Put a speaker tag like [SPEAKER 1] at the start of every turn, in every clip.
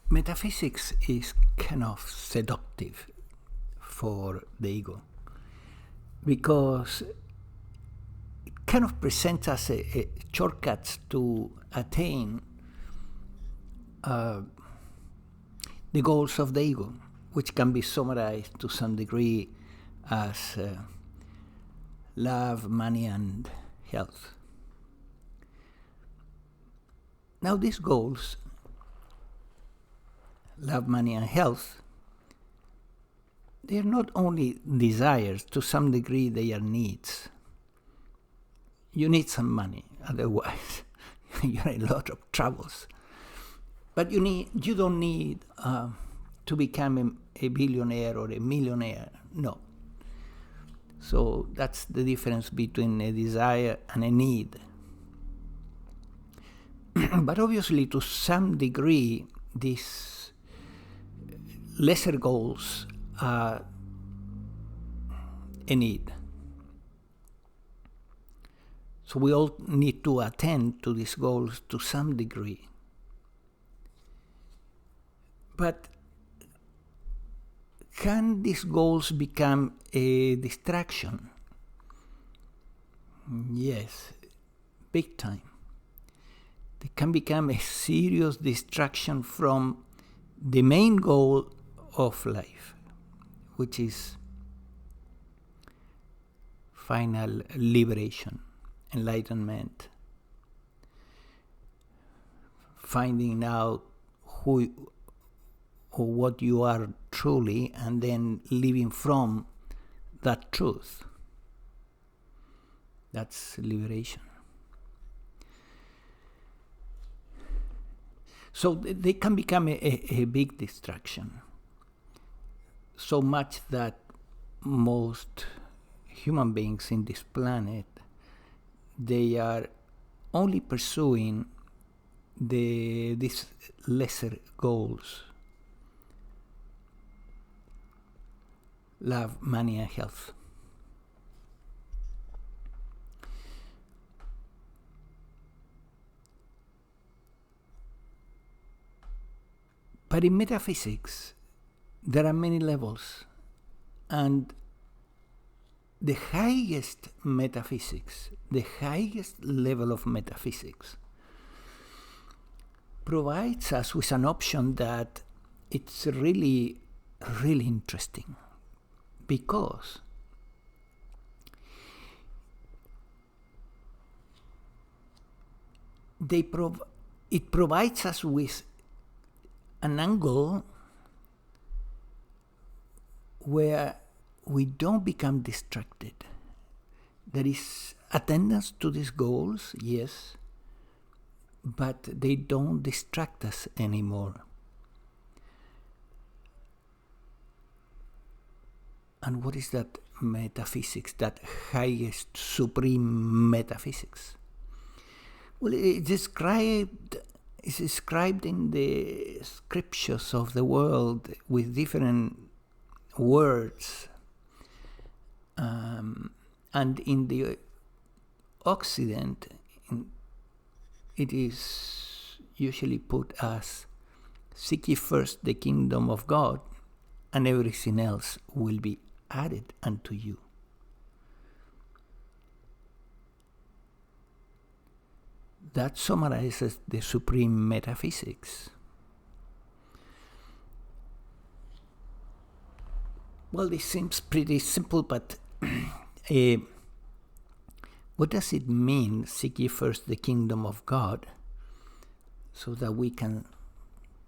[SPEAKER 1] Metaphysics is kind of seductive for the ego because it kind of presents us a shortcuts to attain the goals of the ego, which can be summarized to some degree as love, money, and health. Now these goals, love, money, and health, they are not only desires, to some degree they are needs. You need some money, otherwise you're in a lot of troubles. But you don't need to become a billionaire or a millionaire, no. So that's the difference between a desire and a need. But obviously, to some degree, these lesser goals are a need. So we all need to attend to these goals to some degree. But can these goals become a distraction? Yes, big time. They can become a serious distraction from the main goal of life, which is final liberation, enlightenment, finding out who or what you are truly, and then living from that truth. That's liberation. So they can become a big distraction, so much that most human beings in this planet, they are only pursuing these lesser goals: love, money, and health. But in metaphysics, there are many levels, and the highest metaphysics, the highest level of metaphysics, provides us with an option that it's really, really interesting, because it provides us with an angle where we don't become distracted. There is attendance to these goals, yes, but they don't distract us anymore. And what is that metaphysics, that highest supreme metaphysics? Well, it's described in the scriptures of the world with different words, and in the Occident it is usually put as seek ye first the kingdom of God, and everything else will be added unto you. That summarizes the supreme metaphysics. Well, this seems pretty simple, but what does it mean, seek ye first the kingdom of God, so that we can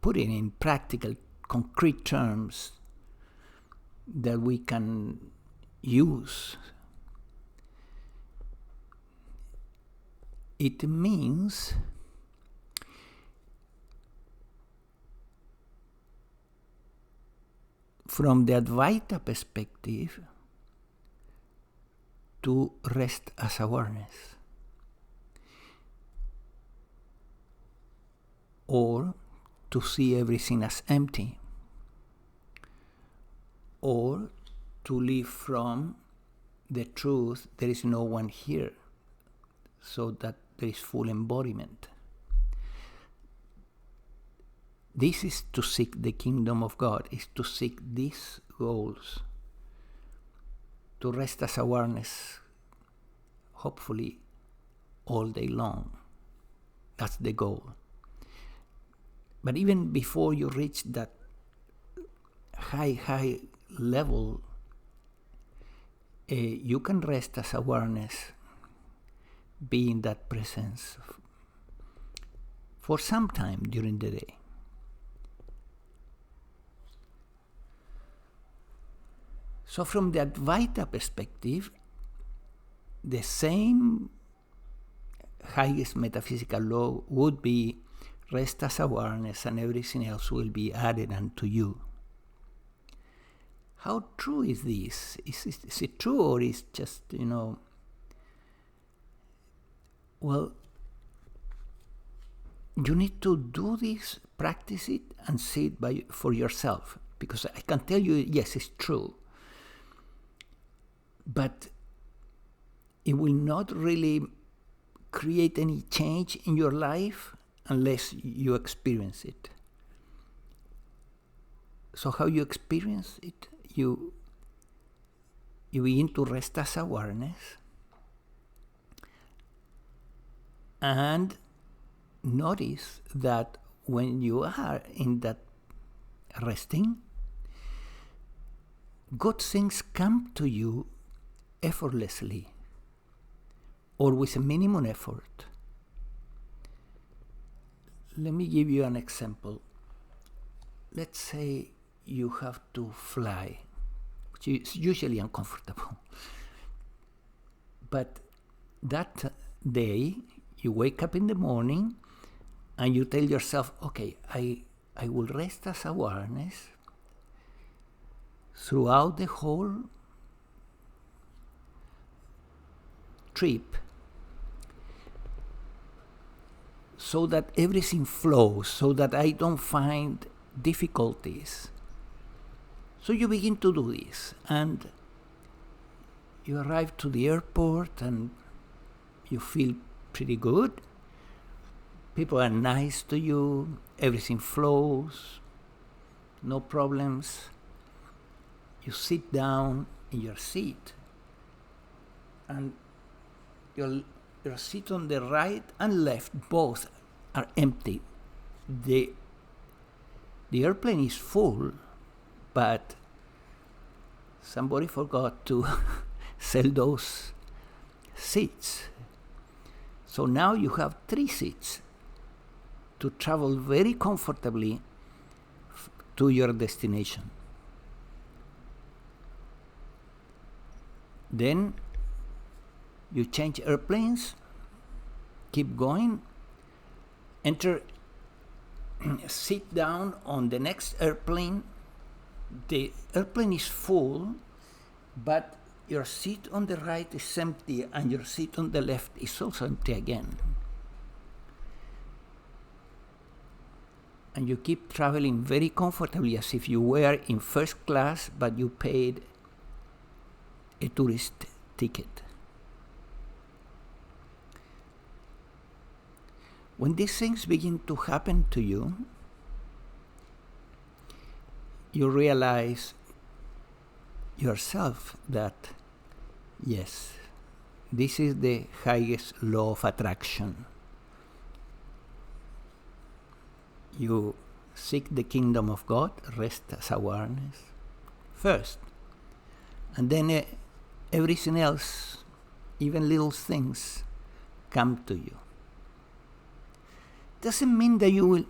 [SPEAKER 1] put it in practical, concrete terms that we can use? It means from the Advaita perspective to rest as awareness, or to see everything as empty, or to live from the truth, there is no one here, so that there is full embodiment. This is to seek the kingdom of God, is to seek these goals, to rest as awareness, hopefully all day long. That's the goal. But even before you reach that high level, you can rest as awareness, be in that presence for some time during the day. So from the Advaita perspective, the same highest metaphysical law would be rest as awareness, and everything else will be added unto you. How true is this? Is it true, or is just, well, you need to do this, practice it, and see it for yourself. Because I can tell you, yes, it's true. But it will not really create any change in your life unless you experience it. So how you experience it? You begin to rest as awareness and notice that when you are in that resting, good things come to you effortlessly or with a minimum effort. Let me give you an example. Let's say you have to fly, which is usually uncomfortable. But that day, you wake up in the morning and you tell yourself, okay, I will rest as awareness throughout the whole trip, so that everything flows, so that I don't find difficulties. So you begin to do this, and you arrive to the airport and you feel pretty good. People are nice to you, everything flows, no problems. You sit down in your seat, and your seat on the right and left, both are empty. The airplane is full, but somebody forgot to sell those seats. So now you have 3 seats to travel very comfortably to your destination. Then you change airplanes, keep going, sit down on the next airplane. The airplane is full, but your seat on the right is empty and your seat on the left is also empty again. And you keep traveling very comfortably as if you were in first class, but you paid a tourist ticket. When these things begin to happen to you, you realize yourself that, yes, this is the highest law of attraction. You seek the kingdom of God, rest as awareness first, and then everything else, even little things, come to you. Doesn't mean that you will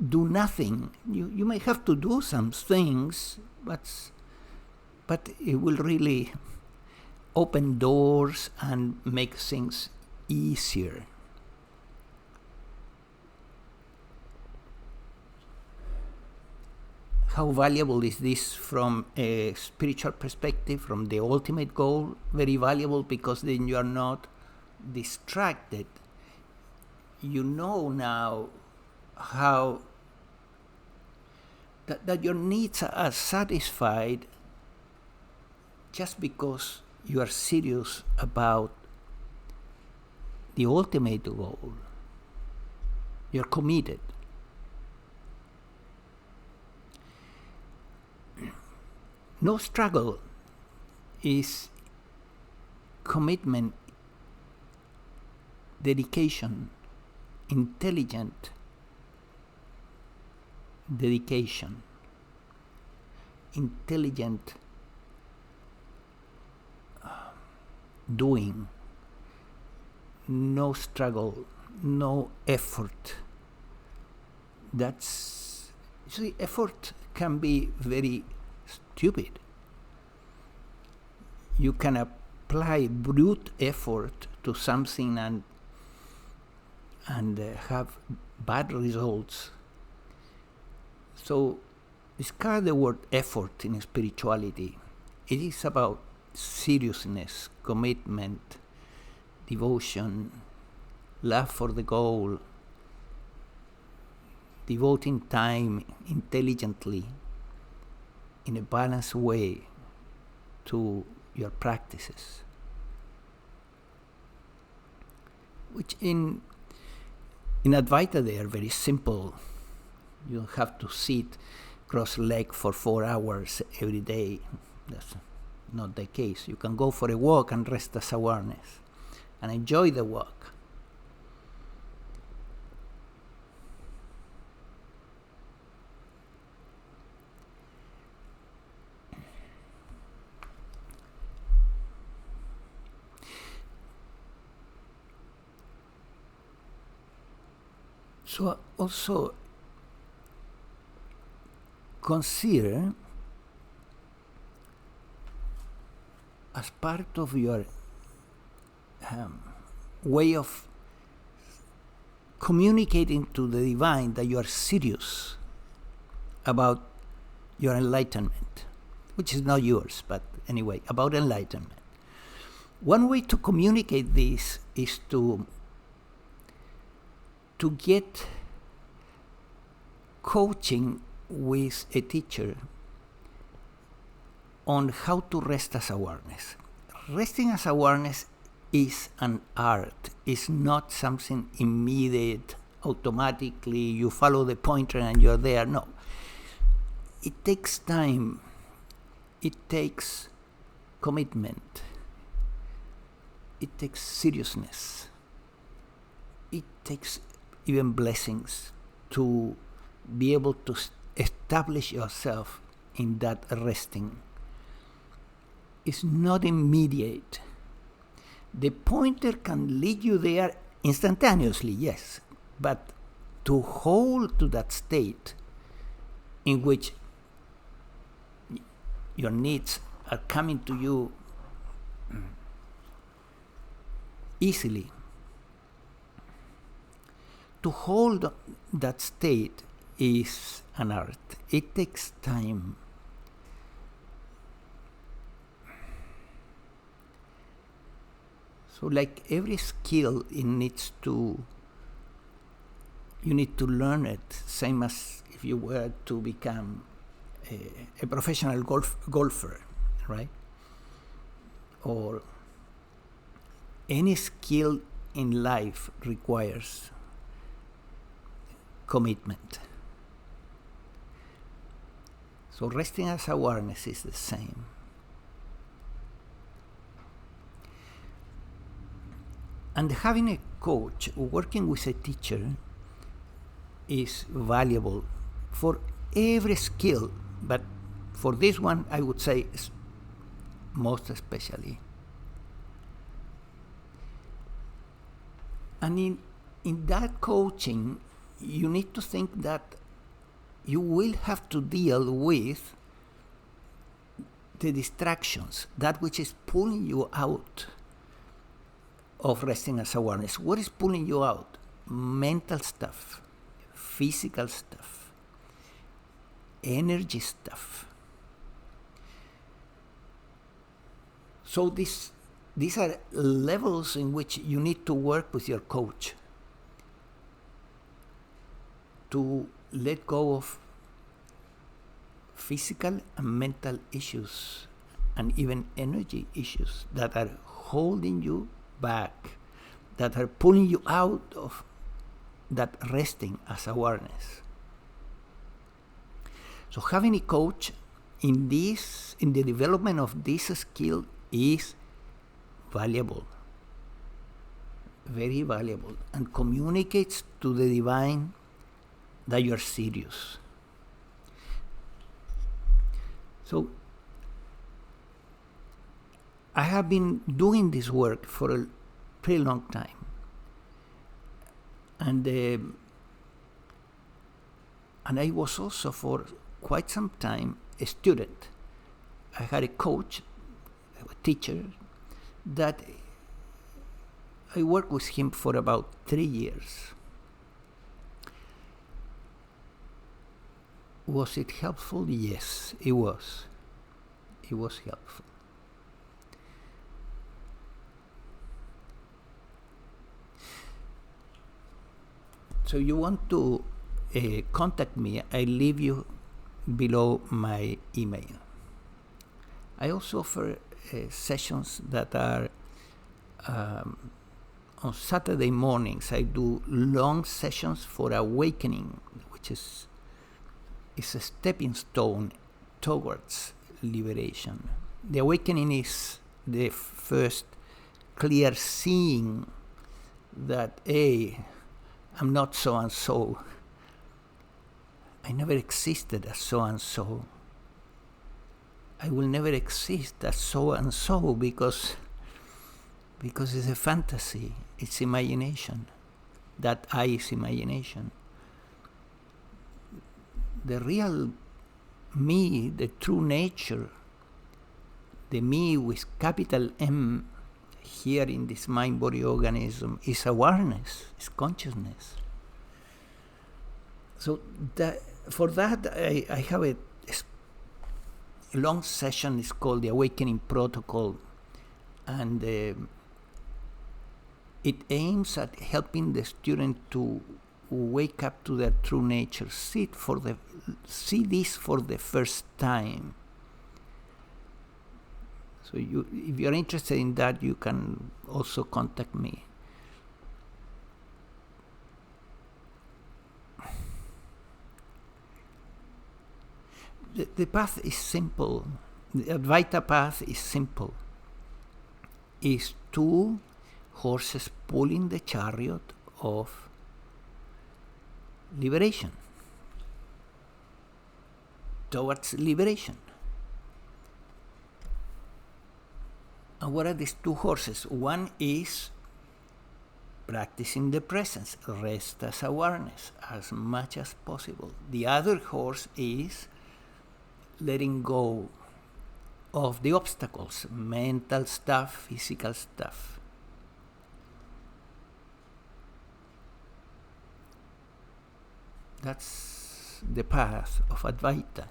[SPEAKER 1] do nothing. You may have to do some things, but it will really open doors and make things easier. How valuable is this from a spiritual perspective, from the ultimate goal? Very valuable, because then you are not distracted. You know now how that your needs are satisfied just because you are serious about the ultimate goal. You're committed. No struggle is commitment, dedication, intelligent dedication, intelligent doing, no struggle, no effort. That's, see, effort can be very stupid. You can apply brute effort to something and have bad results. So discard the word effort in spirituality. It is about seriousness, commitment, devotion, love for the goal, devoting time intelligently in a balanced way to your practices, which in Advaita they are very simple. You don't have to sit cross-legged for 4 hours every day. That's not the case. You can go for a walk and rest as awareness and enjoy the walk. So also consider as part of your way of communicating to the divine that you are serious about your enlightenment, which is not yours, but anyway, about enlightenment. One way to communicate this is to get coaching with a teacher on how to rest as awareness. Resting as awareness is an art. It's not something immediate, automatically, you follow the pointer and you're there. No. It takes time. It takes commitment. It takes seriousness. It takes even blessings to be able to establish yourself in that resting. It's not immediate. The pointer can lead you there instantaneously, yes, but to hold to that state in which your needs are coming to you easily, to hold that state is an art. It takes time. So like every skill, you need to learn it, same as if you were to become a professional golfer, right? Or any skill in life requires commitment. So resting as awareness is the same. And having a coach, working with a teacher, is valuable for every skill, but for this one, I would say most especially. And in that coaching, you need to think that you will have to deal with the distractions, that which is pulling you out of resting as awareness. What is pulling you out? Mental stuff, physical stuff, energy stuff. So these are levels in which you need to work with your coach to let go of physical and mental issues and even energy issues that are holding you back, that are pulling you out of that resting as awareness. So having a coach in the development of this skill is valuable, very valuable, and communicates to the divine that you're serious. So I have been doing this work for a pretty long time, and I was also for quite some time a student. I had a coach, a teacher, that I worked with him for about 3 years. Was it helpful? Yes, it was. It was helpful. So you want to contact me, I leave you below my email. I also offer sessions that are on Saturday mornings. I do long sessions for awakening, which is a stepping stone towards liberation. The awakening is the first clear seeing that, hey, I'm not so and so. I never existed as so and so. I will never exist as so and so because it's a fantasy. It's imagination. That I is imagination. The real me, the true nature, the me with capital M here in this mind-body organism is awareness, is consciousness. So for that, I have a long session. It's called the Awakening Protocol, and it aims at helping the student to wake up to their true nature, see this for the first time. So if you're interested in that, you can also contact me. The path is simple. The Advaita path is simple. It's 2 horses pulling the chariot of liberation, towards liberation. And what are these 2 horses? One is practicing the presence, rest as awareness, as much as possible. The other horse is letting go of the obstacles, mental stuff, physical stuff. That's the path of Advaita.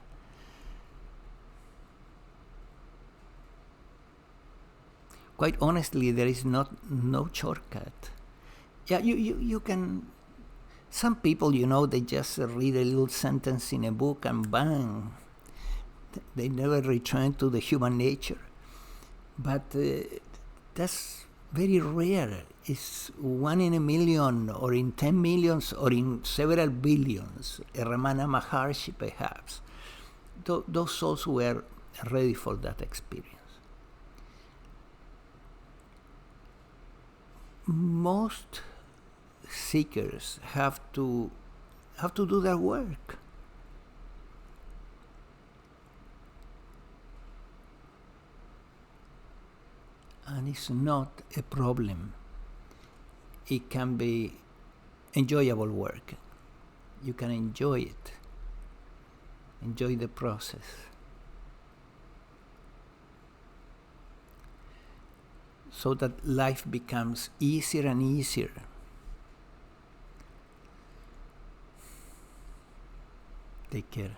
[SPEAKER 1] Quite honestly, there is no shortcut. Yeah, you can. Some people, they just read a little sentence in a book and bang, they never return to the human nature. But that's very rare. It's 1 in a million, or in 10 millions, or in several billions. A Ramana Maharshi, perhaps. Those souls were ready for that experience. Most seekers have to do their work. And it's not a problem. It can be enjoyable work. You can enjoy it. Enjoy the process. So that life becomes easier and easier. Take care.